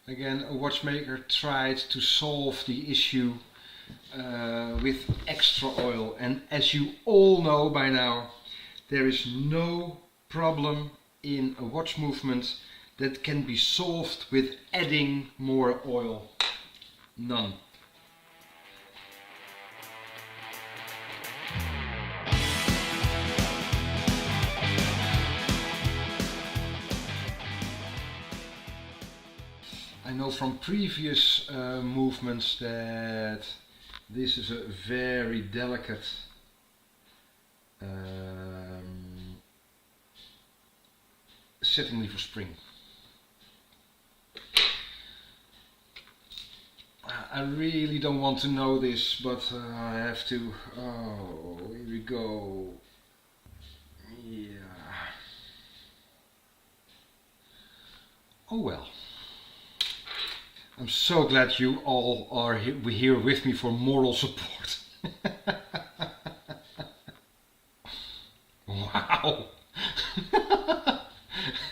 Again, a watchmaker tried to solve the issue with extra oil, and as you all know by now, there is no problem in a watch movement that can be solved with adding more oil. None. I know from previous movements that this is a very delicate setting lever spring. I really don't want to know this, but I have to. Oh, here we go. Yeah. Oh well. I'm so glad you all are here with me for moral support. Wow!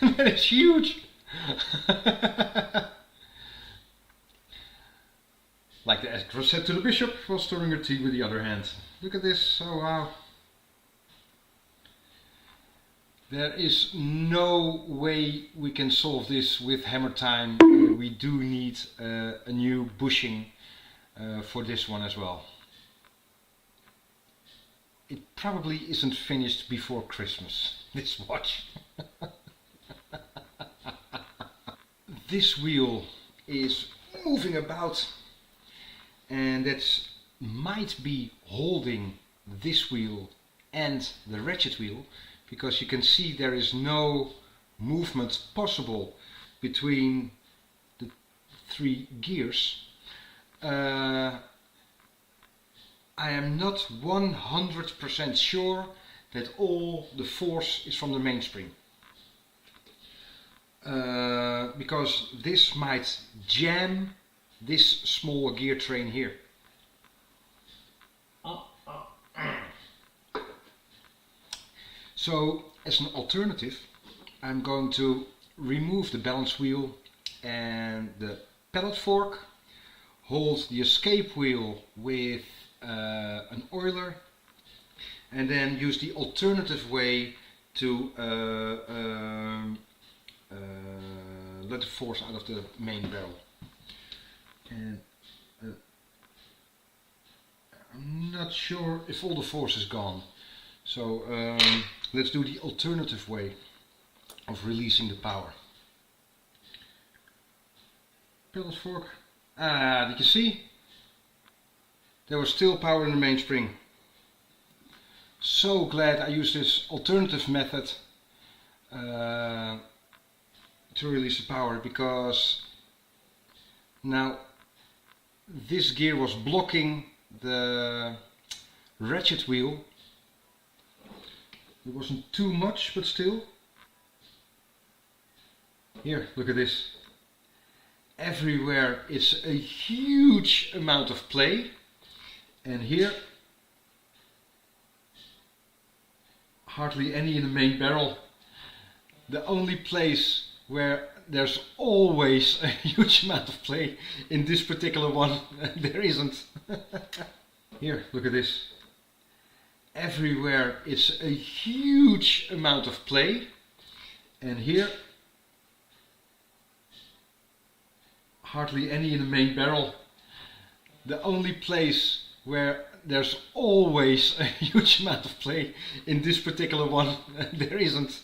That is huge! Like the escort said to the bishop while stirring her tea with the other hand. Look at this, oh wow. There is no way we can solve this with hammer time. We do need a new bushing for this one as well. It probably isn't finished before Christmas, this watch. This wheel is moving about, and that might be holding this wheel and the ratchet wheel, because you can see there is no movement possible between the three gears. I am not 100% sure that all the force is from the mainspring, because this might jam this small gear train here. So as an alternative, I'm going to remove the balance wheel and the pallet fork, hold the escape wheel with an oiler, and then use the alternative way to let the force out of the main barrel. And I'm not sure if all the force is gone. So let's do the alternative way of releasing the power. Pallet fork. Ah, did you see? There was still power in the mainspring. So glad I used this alternative method to release the power, because now this gear was blocking the ratchet wheel. It wasn't too much, but still. Here, look at this. Everywhere it's a huge amount of play, and here hardly any in the main barrel. The only place where there's always a huge amount of play, in this particular one there isn't. Here, look at this. Everywhere it's a huge amount of play, and here hardly any in the main barrel. The only place where there's always a huge amount of play, in this particular one there isn't.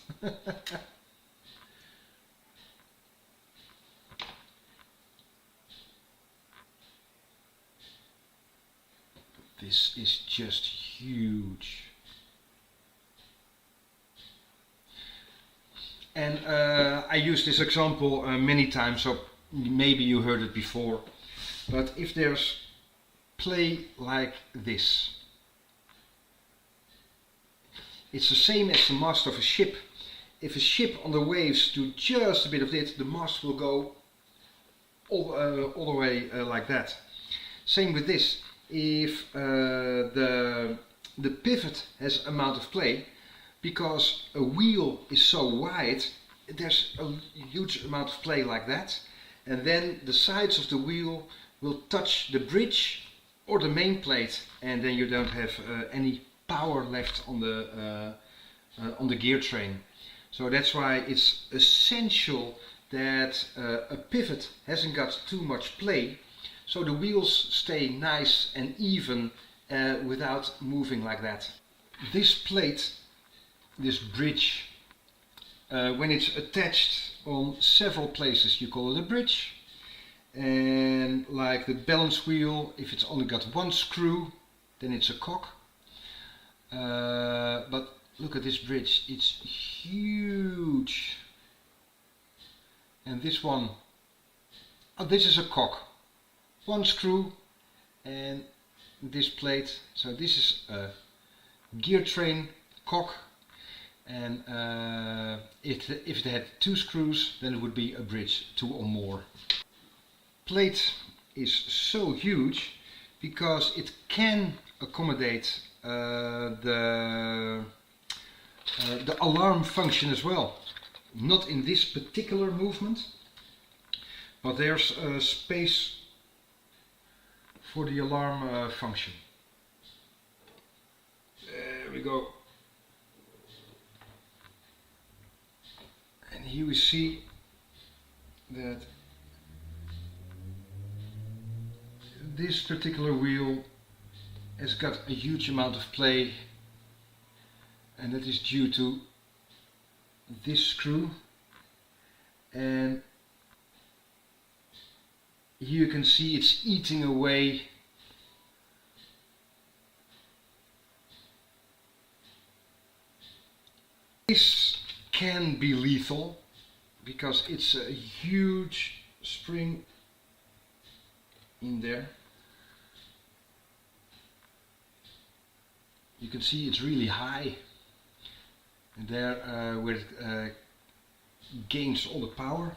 This is just huge. And I used this example many times, so maybe you heard it before. But if there's play like this, it's the same as the mast of a ship. If a ship on the waves do just a bit of it, the mast will go all the way like that. Same with this. If the pivot has amount of play, because a wheel is so wide, there's a huge amount of play like that, and then the sides of the wheel will touch the bridge or the main plate, and then you don't have any power left on the gear train. So that's why it's essential that a pivot hasn't got too much play, so the wheels stay nice and even without moving like that. This plate, this bridge, when it's attached on several places, you call it a bridge. And like the balance wheel, if it's only got one screw, then it's a cock. But look at this bridge, it's huge. And this one, oh, this is a cock. One screw and this plate. So this is a gear train cock. And if it had two screws, then it would be a bridge, two or more. Plate is so huge because it can accommodate the alarm function as well. Not in this particular movement, but there's space for the alarm function. There we go. And here we see that this particular wheel has got a huge amount of play, and that is due to this screw. And here you can see it's eating away this. Can be lethal because it's a huge spring in there. You can see it's really high, and there where it gains all the power.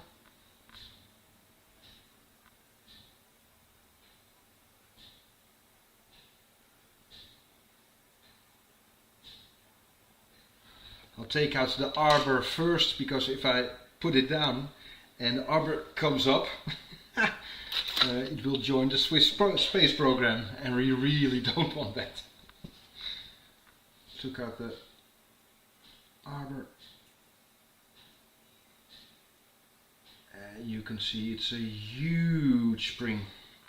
I'll take out the arbor first, because if I put it down and the arbor comes up, it will join the Swiss space program, and we really don't want that. Took out the arbor. You can see it's a huge spring.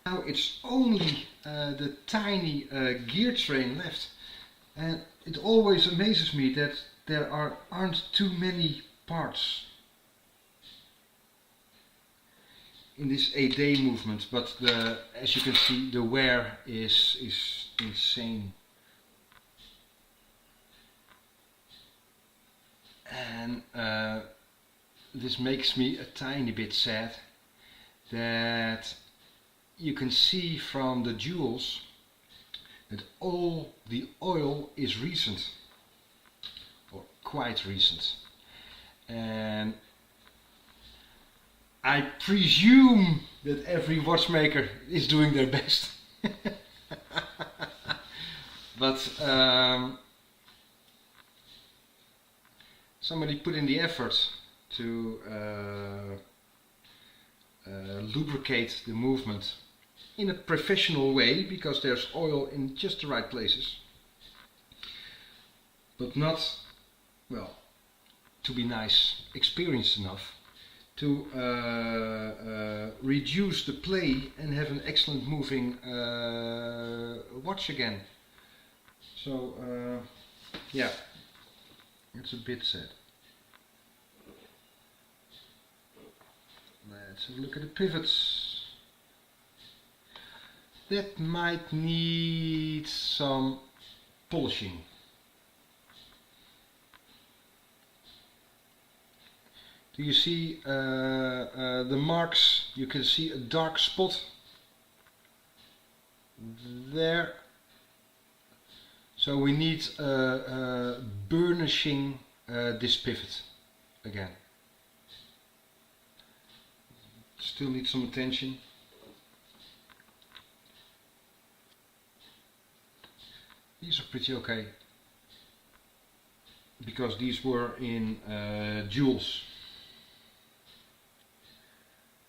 Now it's only the tiny gear train left, and it always amazes me that there aren't too many parts in this 8-day movement, but as you can see, the wear is insane. And this makes me a tiny bit sad that you can see from the jewels that all the oil is recent, or quite recent. And I presume that every watchmaker is doing their best. But somebody put in the effort to lubricate the movement in a professional way, because there's oil in just the right places, but not, well, to be nice, experienced enough to reduce the play and have an excellent moving watch again. So yeah, it's a bit sad. Let's have a look at the pivots. That might need some polishing. Do you see the marks? You can see a dark spot there. So we need burnishing this pivot again. Still need some attention. These are pretty okay, because these were in jewels.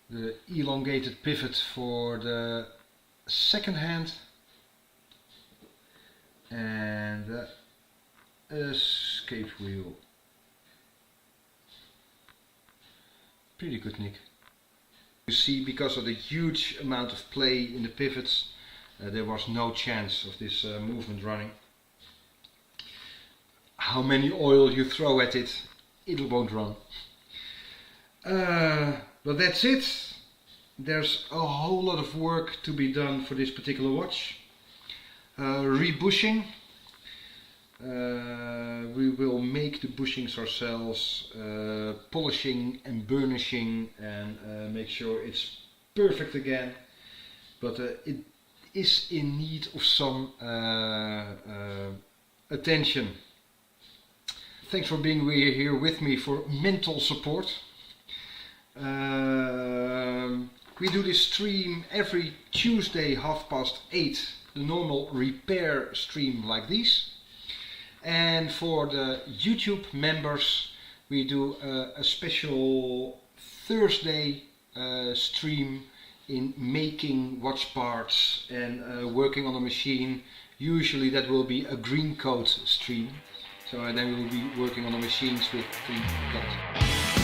the elongated pivot for the second hand, and the escape wheel. Pretty good, Nick. You see, because of the huge amount of play in the pivots, there was no chance of this movement running. How many oil you throw at it, it won't run. But that's it. There's a whole lot of work to be done for this particular watch. Rebushing. We will make the bushings ourselves, polishing and burnishing, and make sure it's perfect again. But it is in need of some attention. Thanks for being here with me for mental support. We do this stream every Tuesday 8:30, the normal repair stream like this. And for the YouTube members, we do a special Thursday stream in making watch parts and working on a machine. Usually that will be a green coat stream. So then we will be working on the machines with green coat.